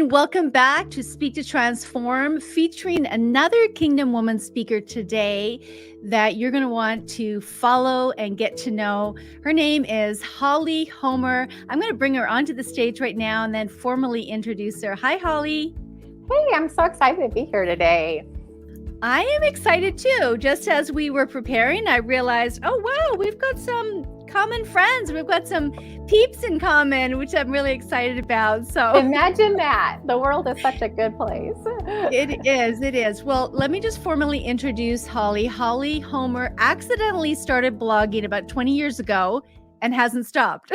everyone. Welcome back to Speak to Transform, featuring another Kingdom Woman speaker today that you're going to want to follow and get to know. Her name is Holly Homer. I'm going to bring her onto the stage right now and then formally introduce her. Hi, Holly. Hey, I'm so excited to be here today. I am excited too. Just as we were preparing, I realized, oh, wow, we've got some common friends. We've got some peeps in common, which I'm really excited about. So imagine that. The world is such a good place. It is. Well, let me just formally introduce Holly. Holly Homer accidentally started blogging about 20 years ago and hasn't stopped.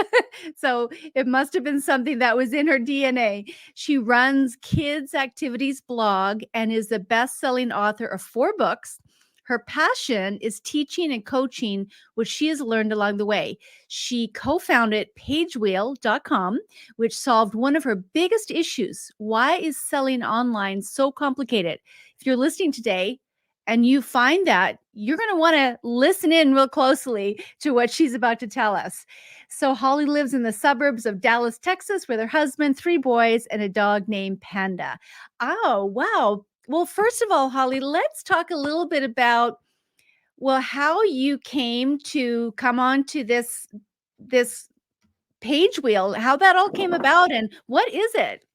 So it must have been something that was in her DNA. She runs Kids Activities blog and is the best-selling author of 4 books. Her passion is teaching and coaching, which she has learned along the way. She co-founded pagewheel.com, which solved one of her biggest issues. Why is selling online so complicated? If you're listening today and you find that, you're going to want to listen in real closely to what she's about to tell us. So Holly lives in the suburbs of Dallas, Texas, with her husband, 3 boys, and a dog named Panda. Oh, wow. Well, first of all, Holly, let's talk a little bit about, how you came to come on to this page wheel, how that all came about, and what is it?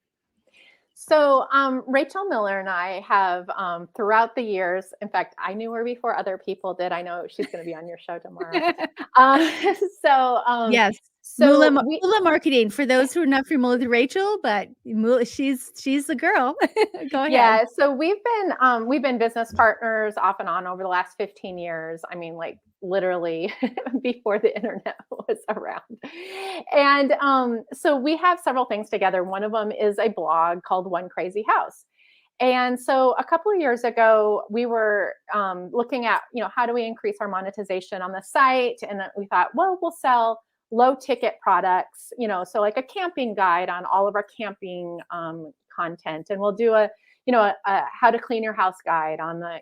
So Rachel Miller and I have throughout the years, in fact, I knew her before other people did. I know she's going to be on your show tomorrow. Yes. So Mula Marketing, for those who are not familiar with Rachel, but she's the girl. Go ahead. Yeah, so we've been business partners off and on over the last 15 years. I mean, like literally before the internet was around. And so we have several things together. One of them is a blog called One Crazy House. And so a couple of years ago, we were looking at, how do we increase our monetization on the site? And we thought, well, we'll sell low ticket products, so like a camping guide on all of our camping content. And we'll do a how to clean your house guide on the,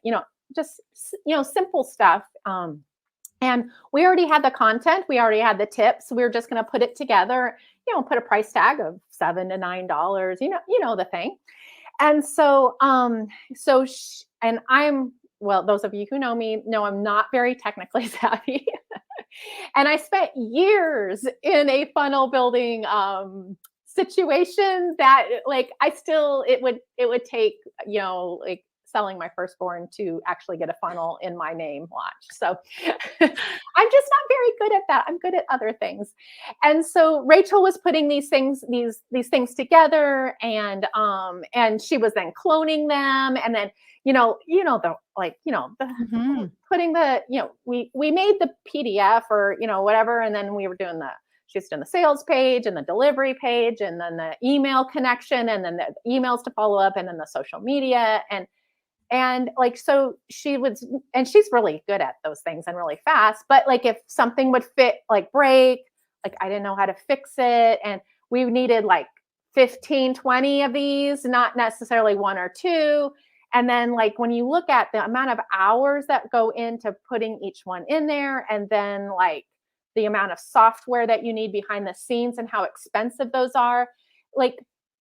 just, simple stuff. And we already had the content. We already had the tips. We were just going to put it together, put a price tag of $7 to $9, the thing. And so, and those of you who know me know I'm not very technically savvy. And I spent years in a funnel building situation that it would take, selling my firstborn to actually get a funnel in my name launched. So I'm just not very good at that. I'm good at other things. And so Rachel was putting these things together, and she was then cloning them, and then putting the, we made the PDF or, whatever. And then we were doing she's doing the sales page and the delivery page, and then the email connection, and then the emails to follow up, and then the social media. And so she was, and she's really good at those things and really fast, but if something would break, I didn't know how to fix it. And we needed 15, 20 of these, not necessarily 1 or 2. And then when you look at the amount of hours that go into putting each one in there, and then the amount of software that you need behind the scenes and how expensive those are,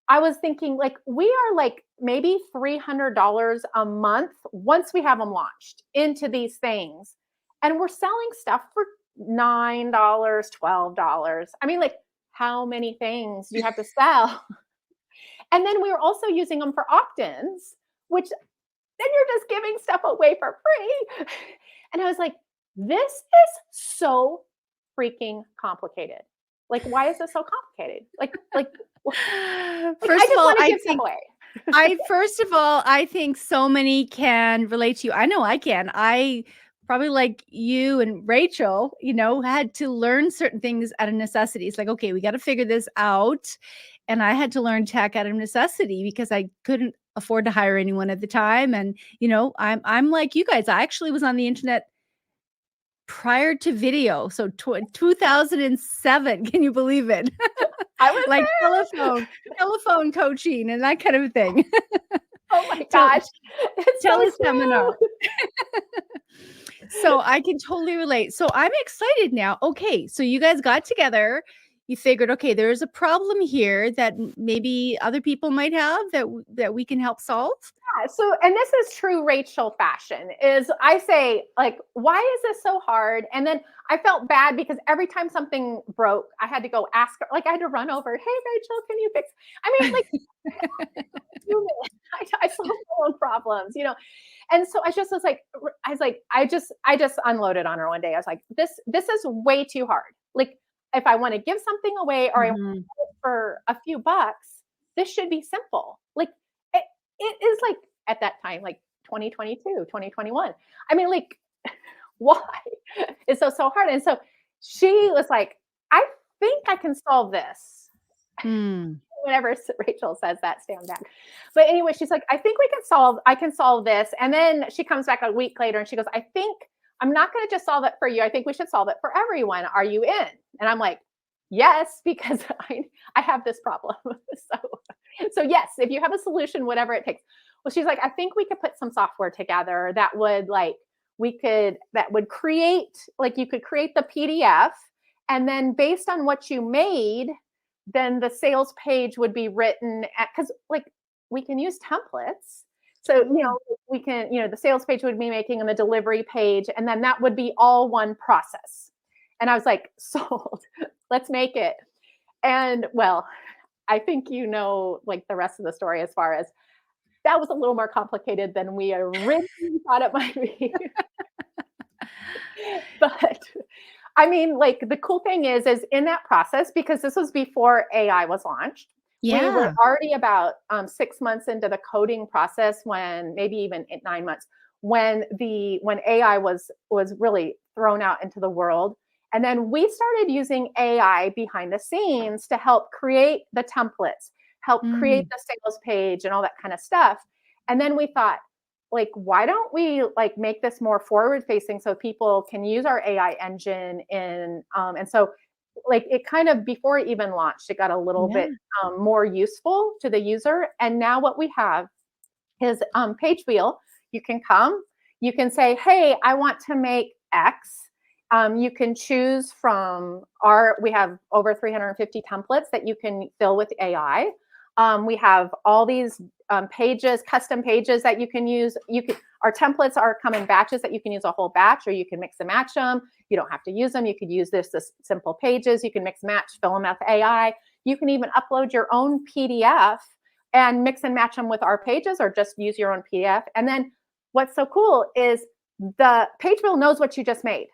I was thinking we are maybe $300 a month once we have them launched into these things. And we're selling stuff for $9, $12. I mean, how many things do you have to sell? And then we were also using them for opt-ins, which then you're just giving stuff away for free. And I was like, this is so freaking complicated. Why is this so complicated? First of all, I think so many can relate to you. I know I can. I probably, like you and Rachel, had to learn certain things out of necessity. It's okay, we got to figure this out. And I had to learn tech out of necessity because I couldn't afford to hire anyone at the time. And, I'm like you guys. I actually was on the internet prior to video. So 2007, can you believe it? I was telephone coaching and that kind of thing. Oh my gosh. Teleseminar. So I can totally relate. So I'm excited now. Okay. So you guys got together, you figured, okay, there's a problem here that maybe other people might have that we can help solve. Yeah, so, and this is true Rachel fashion, is I say, like, why is this so hard? And then I felt bad because every time something broke, I had to go ask her, like I had to run over, hey Rachel, can you fix? I mean, like, human. I solve my own problems, you know. And so I just was like, I just unloaded on her one day. I was like, this is way too hard. Like, if I want to give something away or I want Mhm. it for a few bucks, this should be simple. Like, it, it is like at that time, like 2022, 2021. I mean, like, why is so hard? And so she was like, I think I can solve this. Mm. Whenever Rachel says that, stand back. But anyway, she's like, I can solve this. And then she comes back a week later and she goes, I think I'm not going to just solve it for you. I think we should solve it for everyone. Are you in? And I'm like, yes, because I have this problem. So yes, if you have a solution, whatever it takes. Well, she's like, I think we could put some software together that would create, like, you could create the PDF, and then based on what you made, then the sales page would be written at, because like we can use templates. So, Oh. we can, the sales page would be making and the delivery page, and then that would be all one process. And I was like, sold, let's make it. And well, I think like the rest of the story, as far as that was a little more complicated than we originally thought it might be. But I mean, like, the cool thing is in that process, because this was before AI was launched, we were Yeah. already about 6 months into the coding process, when maybe even 9 months, when AI was really thrown out into the world. And then we started using AI behind the scenes to help create the templates, help create Mm. the sales page and all that kind of stuff. And then we thought, like, why don't we like make this more forward facing so people can use our AI engine in, and so, like, it kind of, before it even launched, it got a little Yeah. bit more useful to the user. And now what we have is page wheel. You can come, you can say, hey, I want to make X. You can choose from we have over 350 templates that you can fill with AI. We have all these pages, custom pages that you can use. Our templates come in batches that you can use a whole batch, or you can mix and match them. You don't have to use them. You could use this simple pages. You can mix and match, fill them with AI. You can even upload your own PDF and mix and match them with our pages, or just use your own PDF. And then what's so cool is the page builder knows what you just made.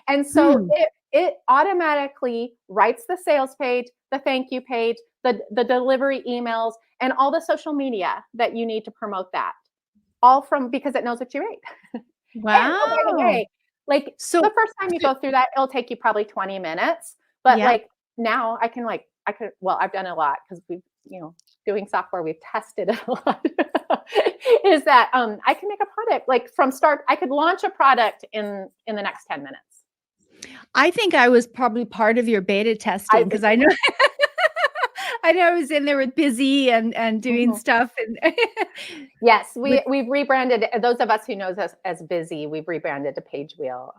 And so Mm. it automatically writes the sales page, the thank you page, the delivery emails, and all the social media that you need to promote that. All from, because it knows what you made. And oh, by the Wow. way, like, So, the first time you so go through that, it'll take you probably 20 minutes. But yeah. like, now well, I've done a lot, because doing software, we've tested it a lot. Is that I can make a product, like, from start. I could launch a product in the next 10 minutes. I think I was probably part of your beta I testing think because you I know were. I know I was in there with busy and doing Mhm. stuff and Yes, with we've rebranded. Those of us who knows us as Busy, we've rebranded to Page Wheel.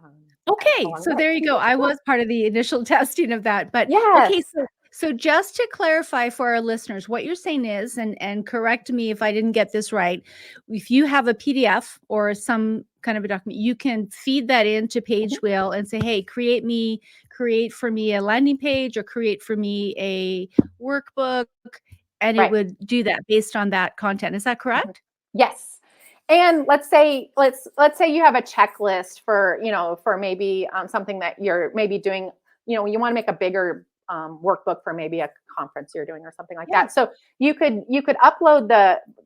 okay, Along the so way. there you go. I was part of the initial testing of that, but okay, Yes. so just to clarify for our listeners, what you're saying is, and correct me if I didn't get this right, if you have a PDF or some kind of a document, you can feed that into Mhm. Page Wheel and say, "Hey, create for me a landing page or create for me a workbook," and it Right. would do that based on that content. Is that Mhm. correct? Yes. And let's say you have a checklist for, for maybe something that you're maybe doing. You want to make a bigger workbook for maybe a conference you're doing, or something like Yeah. that. So you could upload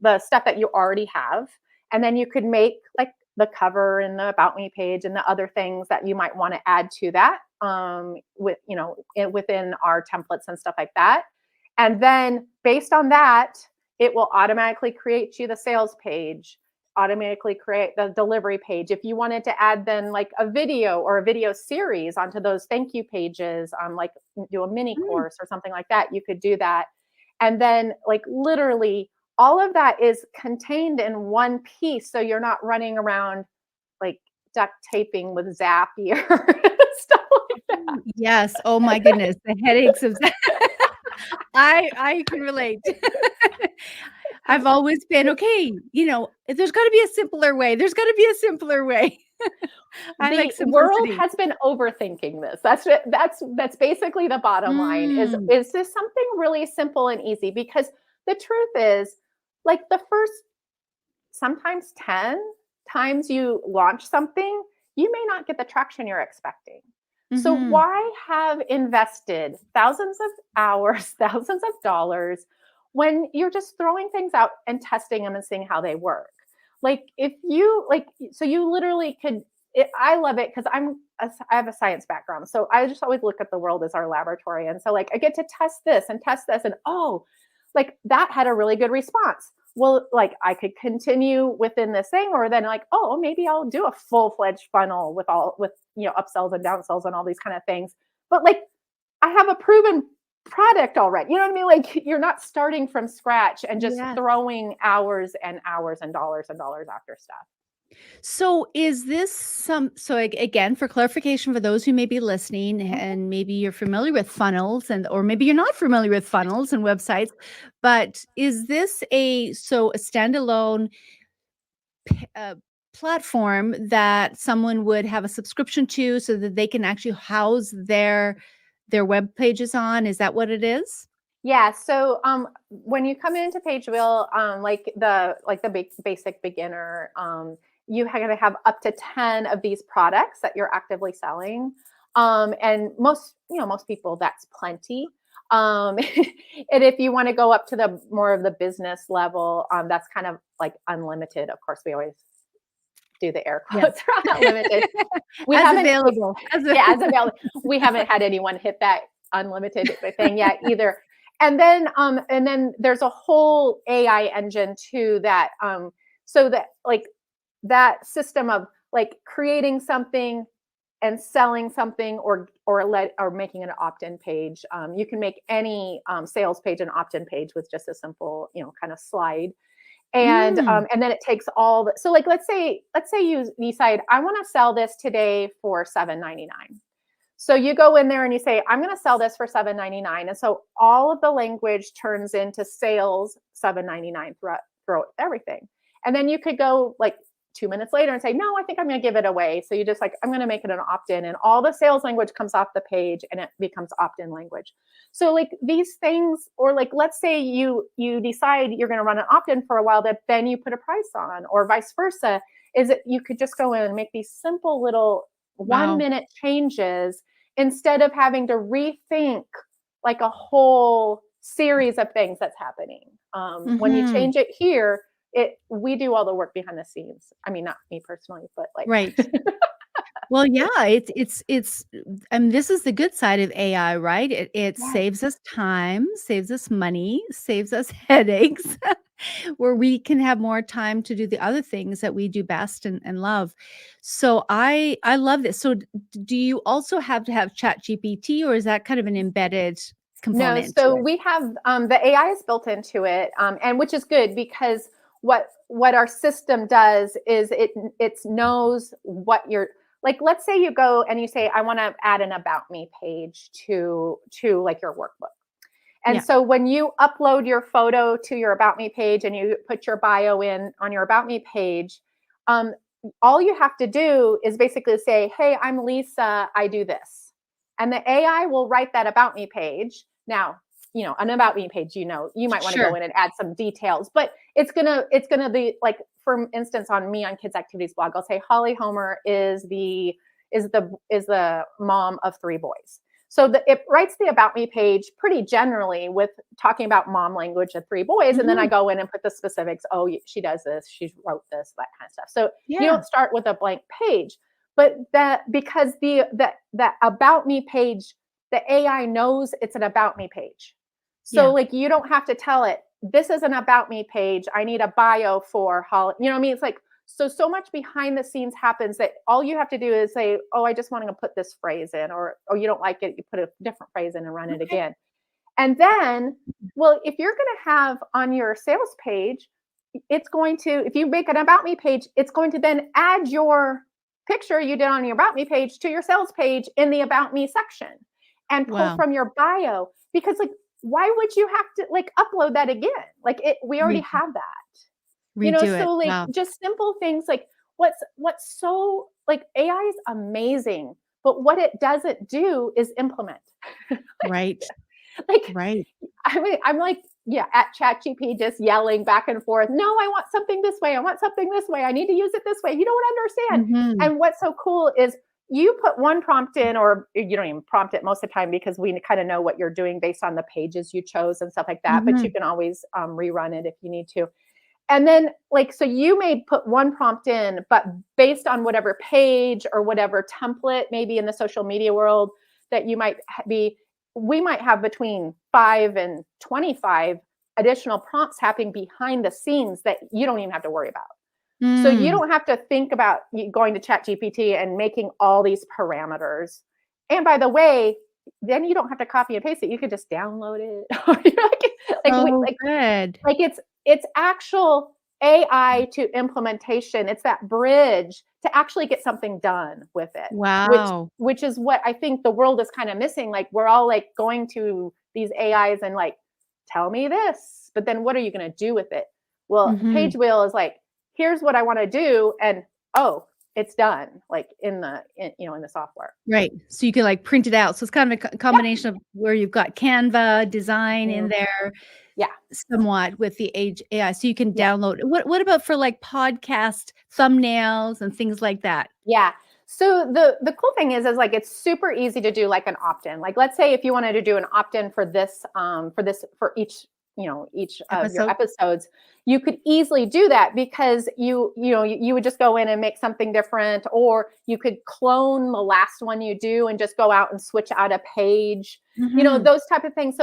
the stuff that you already have, and then you could make, like, the cover and the about me page and the other things that you might want to add to that, within our templates and stuff like that. And then based on that, it will automatically create you the sales page, automatically create the delivery page. If you wanted to add then, like, a video or a video series onto those thank you pages, like, do a mini Mm. course or something like that, you could do that. And then, like, literally all of that is contained in one piece. So you're not running around, like, duct taping with Zapier stuff like that. Yes. Oh my goodness, the headaches of that. I can relate. I've always been, "Okay, there's gotta be a simpler way. There's gotta be a simpler way." I like The world simplicity. has been overthinking this. That's basically the bottom line Mm. is this something really simple and easy? Because the truth is, like the first sometimes 10 times you launch something, you may not get the traction you're expecting. So Mhm. why have invested thousands of hours, thousands of dollars when you're just throwing things out and testing them and seeing how they work? Like if you like so you literally could I love it because I have a science background. So I just always look at the world as our laboratory. And so like I get to test this and oh, like that had a really good response. Well, like I could continue within this thing, or then like, oh, maybe I'll do a full-fledged funnel with upsells and downsells and all these kind of things. But like I have a proven product already. You know what I mean? Like you're not starting from scratch and just Yes. throwing hours and hours and dollars after stuff. So is this again, for clarification for those who may be listening Mhm. and maybe you're familiar with funnels or maybe you're not familiar with funnels and websites, but is this a standalone platform that someone would have a subscription to so that they can actually house their web pages on? Is that what it is? Yeah. So when you come into Page Wheel, like the basic beginner, you going to have up to 10 of these products that you're actively selling. And most people that's plenty. And if you want to go up to the more of the business level, that's kind of like unlimited. Of course, we always do the air Yes. quotes around unlimited. We As haven't, available. yeah, as available. We haven't had anyone hit that unlimited thing yet either. And then there's a whole AI engine too so that like that system of like creating something and selling something or making an opt-in page. You can make any sales page an opt-in page with just a simple kind of slide Mm. and then it takes all the so like let's say you decide I want to sell this today for $7.99. So you go in there and you say I'm going to sell this for $7.99, and so all of the language turns into sales $7.99 throughout everything. And then you could go like 2 minutes later and say no, I think I'm going to give it away. So you just like I'm going to make it an opt-in, and all the sales language comes off the page and it becomes opt-in language. So like these things, or like let's say you decide you're going to run an opt-in for a while, that then you put a price on, or vice versa. Is it you could just go in and make these simple little one Wow. minute changes instead of having to rethink like a whole series of things that's happening. When you Mhm. change it here, we do all the work behind the scenes. I mean, not me personally, but like Right. Well, yeah, this is the good side of AI, right? It yes, saves us time, saves us money, saves us headaches, where we can have more time to do the other things that we do best and love. So I love this. So do you also have to have ChatGPT, or is that kind of an embedded no. component to So it? we have the AI is built into it, and which is good because what our system does is it knows what you're like. Let's say you go and you say, I want to add an about me page to like your workbook. And Yeah. so when you upload your photo to your About Me page and you put your bio in on your About Me page, um, all you have to do is basically say, hey, I'm Lisa, I do this. And the AI will write that About Me page. Now, an About Me page, you might want to go Sure. in and add some details, but it's gonna be like, for instance, on me on Kids Activities blog, I'll say Holly Homer is the mom of 3 boys. So it writes the About Me page pretty generally with talking about mom language of 3 boys. And then I Mhm. go in and put the specifics. Oh, she does this. She wrote this, that kind of stuff. So you Yeah. don't start with a blank page. But that because the About Me page, the AI knows it's an About Me page. So Yeah. like you don't have to tell it, this is an About Me page. I need a bio for Holly. You know what I mean? It's like so much behind the scenes happens that all you have to do is say, oh, I just want to put this phrase in, or you don't like it, you put a different phrase in and run it Okay. again. And then, well, if you're going to have on your sales page, it's going to, if you make an About Me page, it's going to then add your picture you did on your About Me page to your sales page in the About Me section and pull Wow. from your bio because like why would you have to like upload that again? Like we already Re have that. redo it. So like Wow. just simple things like what's so like AI is amazing, but what it doesn't do is implement. Right. Like Right. I mean, I'm like, yeah, at ChatGPT, just yelling back and forth. No, I want something this way. I want something this way. I need to use it this way. You don't understand. Mhm. And what's so cool is you put one prompt in, or you don't even prompt it most of the time because we kind of know what you're doing based on the pages you chose and stuff like that. But you Mhm. can always rerun it if you need to. And then, like, so you may put one prompt in, but based on whatever page or whatever template, maybe in the social media world that you might be, we might have between 5 and 25 additional prompts happening behind the scenes that you don't even have to worry about. So you Mm. don't have to think about going to ChatGPT and making all these parameters. And by the way, then you don't have to copy and paste it. You can just download it. So good. Like it's actual AI to implementation. It's that bridge to actually get something done with it, Wow. which is what I think the world is kind of missing. Like we're all like going to these AIs and like, tell me this, but then what are you going to do with it? Well, Mhm. Page Wheel is like, here's what I want to do, and oh, it's done. Like in the software. Right. So you can like print it out. So it's kind of a combination of where you've got Canva design in Mhm. there Yeah, somewhat with the age AI. So you can yeah. download. What about for like podcast thumbnails and things like that? Yeah. So the cool thing is like it's super easy to do like an opt-in. Like let's say if you wanted to do an opt-in for each of your Episode? episodes, you could easily do that because you would just go in and make something different, or you could clone the last one you do and just go out and switch out a page, Mhm. those type of things.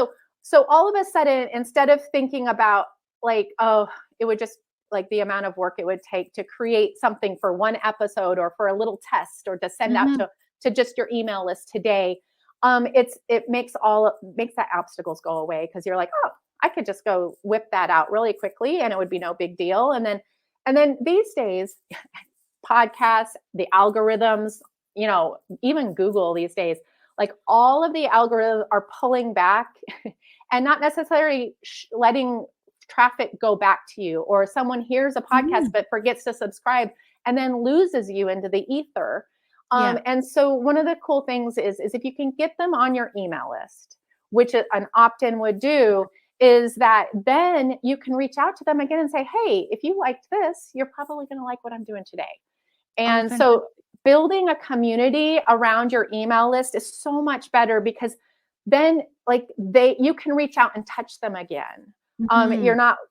So all of a sudden, instead of thinking about like, oh, it would just like the amount of work it would take to create something for one episode or for a little test or to send out Mhm. to just your email list today. It makes that obstacles go away because you're like, oh, I could just go whip that out really quickly and it would be no big deal. And then these days, podcasts, the algorithms, even Google these days, like all of the algorithms are pulling back and not necessarily letting traffic go back to you, or someone hears a podcast Mm. but forgets to subscribe and then loses you into the ether. Yeah. And so one of the cool things is if you can get them on your email list, which an opt-in would do, is that then you can reach out to them again and say, hey, if you liked this, you're probably going to like what I'm doing today. Oh, And fantastic. so building a community around your email list is so much better because then like you can reach out and touch them again. Mhm.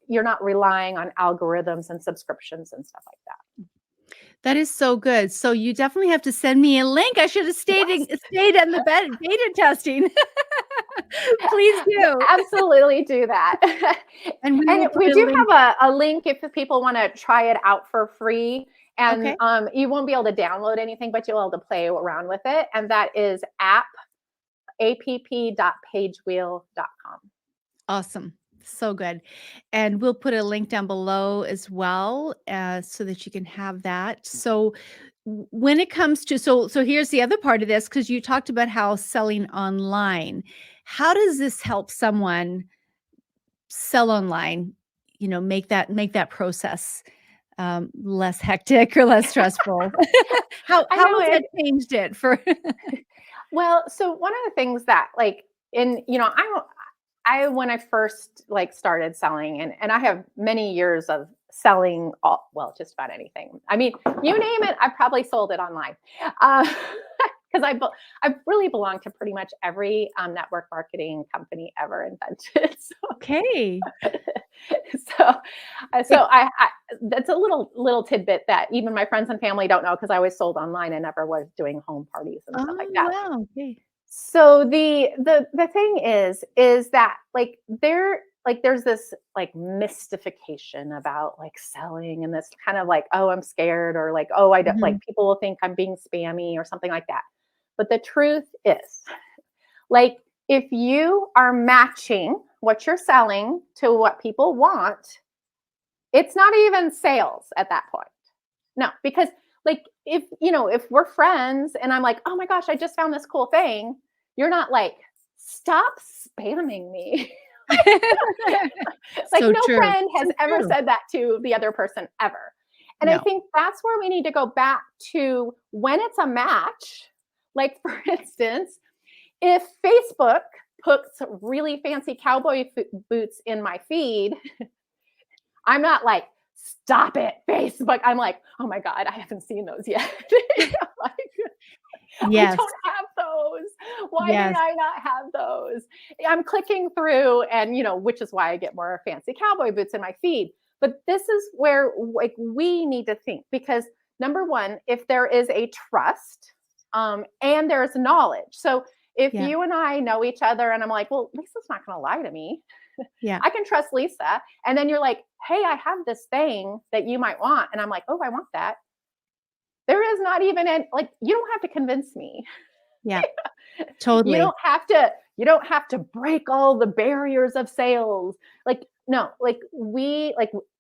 You're not relying on algorithms and subscriptions and stuff like that. That is so good. So you definitely have to send me a link. I should have Yes. stayed in the beta testing. Please do. Absolutely do that. And we And will put we a do link. have a link if people want to try it out for free. And Okay. you won't be able to download anything, but you'll be able to play around with it. And that is app.pagewheel.com. Awesome. So good. And we'll put a link down below as well, so that you can have that. So when it comes to so here's the other part of this, because you talked about how selling online. How does this help someone sell online? Make that process less hectic or less stressful. I How know has that it. changed it for Well, so one of the things that like I when I first like started selling, and I have many years of selling just about anything. I mean, you name it, I've probably sold it online. Because I've really belonged to pretty much every network marketing company ever invented. Okay. So, so that's a little tidbit that even my friends and family don't know because I always sold online and never was doing home parties and stuff like Oh, that. wow. Okay. So the thing is that there's this like mystification about like selling, and this kind of like, oh, I'm scared, or like, oh, I don't like Mhm. people will think I'm being spammy or something like that. But the truth is, like, if you are matching what you're selling to what people want, it's not even sales at that point. No, because like if we're friends and I'm like, oh my gosh, I just found this cool thing, you're not like, stop spamming me. Like So no true. friend has So ever true. said that to the other person ever. And I No. think that's where we need to go back to when it's a match. Like for instance, if Facebook puts really fancy cowboy boots in my feed, I'm not like, stop it, Facebook. I'm like, oh my God, I haven't seen those yet. Like, I Yes. don't have those. Why did Yes. I not have those? I'm clicking through, and which is why I get more fancy cowboy boots in my feed. But this is where like we need to think, because number one, if there is a trust, and there's knowledge. So if Yeah. you and I know each other, and I'm like, well, Lisa's not going to lie to me. Yeah. I can trust Lisa. And then you're like, hey, I have this thing that you might want. And I'm like, oh, I want that. There is not even like, you don't have to convince me. Yeah. You Totally. don't have to break all the barriers of sales. Like, no, like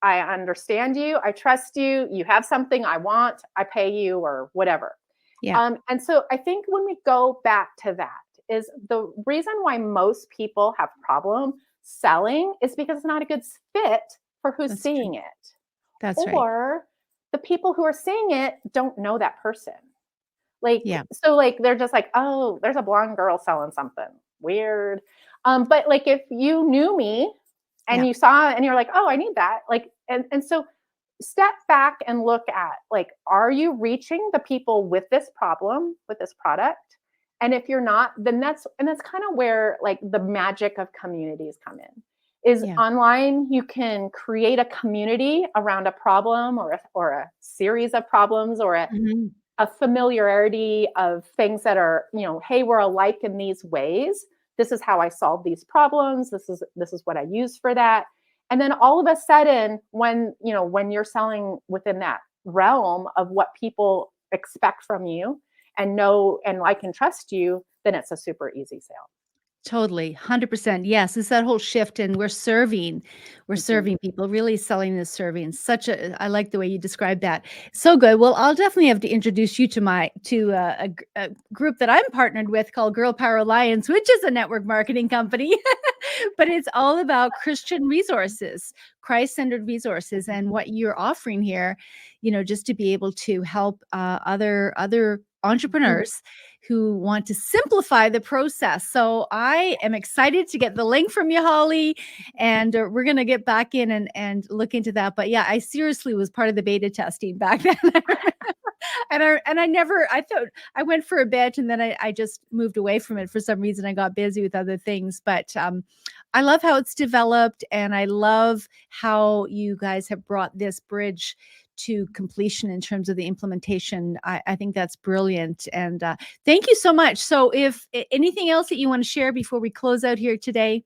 I understand you, I trust you, you have something I want, I pay you or whatever. Yeah. And so I think when we go back to that, is the reason why most people have problem selling is because it's not a good fit for who's That's true. seeing it, That's right. or the people who are seeing it don't know that person. Like, Yeah. so like they're just like, oh, there's a blonde girl selling something weird. But like if you knew me and Yeah. you saw it and you're like, oh, I need that. Like, and so step back and look at, like, are you reaching the people with this problem, with this product? And if you're not, then that's kind of where like the magic of communities come in. Is Yeah. online, you can create a community around a problem, or a series of problems, or Mhm. a familiarity of things that are, hey, we're alike in these ways. This is how I solve these problems. This is what I use for that. And then all of a sudden, when you're selling within that realm of what people expect from you and know and like and trust you, then it's a super easy sale. Totally, 100%. Yes, it's that whole shift, and we're Mhm. serving people, really selling is serving. Such a I like the way you described that. So good. Well, I'll definitely have to introduce you to a group that I'm partnered with called Girl Power Alliance, which is a network marketing company. But it's all about Christian resources, Christ-centered resources, and what you're offering here, just to be able to help other entrepreneurs who want to simplify the process. So I am excited to get the link from you, Holly, and we're gonna get back in and look into that. But yeah, I seriously was part of the beta testing back then. And I never I thought I went for a bit, and then I just moved away from it for some reason. I got busy with other things. But I love how it's developed, and I love how you guys have brought this bridge to completion in terms of the implementation. I think that's brilliant. And thank you so much. So if anything else that you want to share before we close out here today?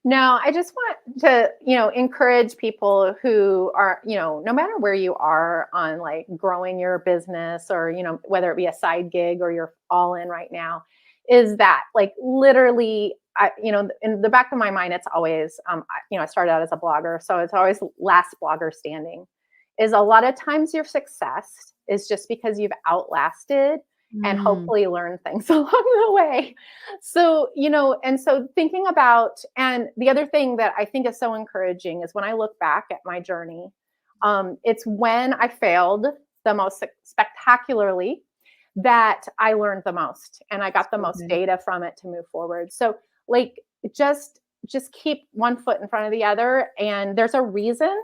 No, I just want to, encourage people who are, no matter where you are on like growing your business, or, whether it be a side gig or you're all in right now, is that like literally, in the back of my mind, it's always, I started out as a blogger, so it's always last blogger standing. Is a lot of times your success is just because you've outlasted and Mm, hopefully learn things along the way. So, and so thinking about, and the other thing that I think is so encouraging is when I look back at my journey, it's when I failed the most spectacularly that I learned the most and I got the so most good. data from it to move forward. So, like, just keep one foot in front of the other, and there's a reason.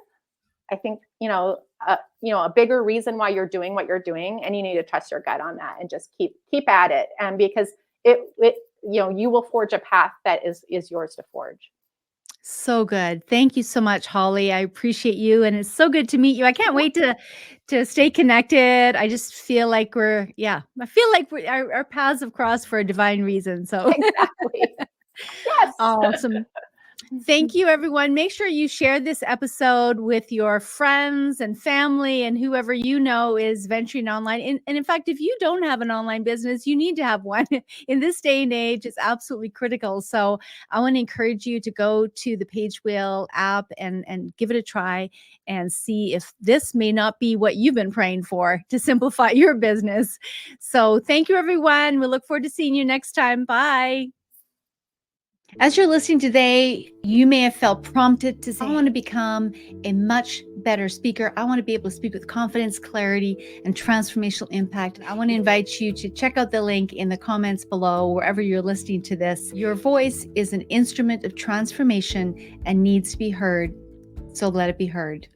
I think, a bigger reason why you're doing what you're doing, and you need to trust your gut on that and just keep at it. And because it you will forge a path that is yours to forge. So good. Thank you so much, Holly. I appreciate you, and it's so good to meet you. I can't Mhm. wait to stay connected. I just feel like I feel like our paths have crossed for a divine reason. So Exactly. Yes. awesome. Thank you, everyone. Make sure you share this episode with your friends and family and whoever you know is venturing online. And in fact, if you don't have an online business, you need to have one. In this day and age, it's absolutely critical. So I want to encourage you to go to the Page Wheel app and give it a try and see if this may not be what you've been praying for to simplify your business. So thank you, everyone. We look forward to seeing you next time. Bye. As you're listening today, you may have felt prompted to say, I want to become a much better speaker. I want to be able to speak with confidence, clarity, and transformational impact. I want to invite you to check out the link in the comments below, wherever you're listening to this. Your voice is an instrument of transformation and needs to be heard, so let it be heard.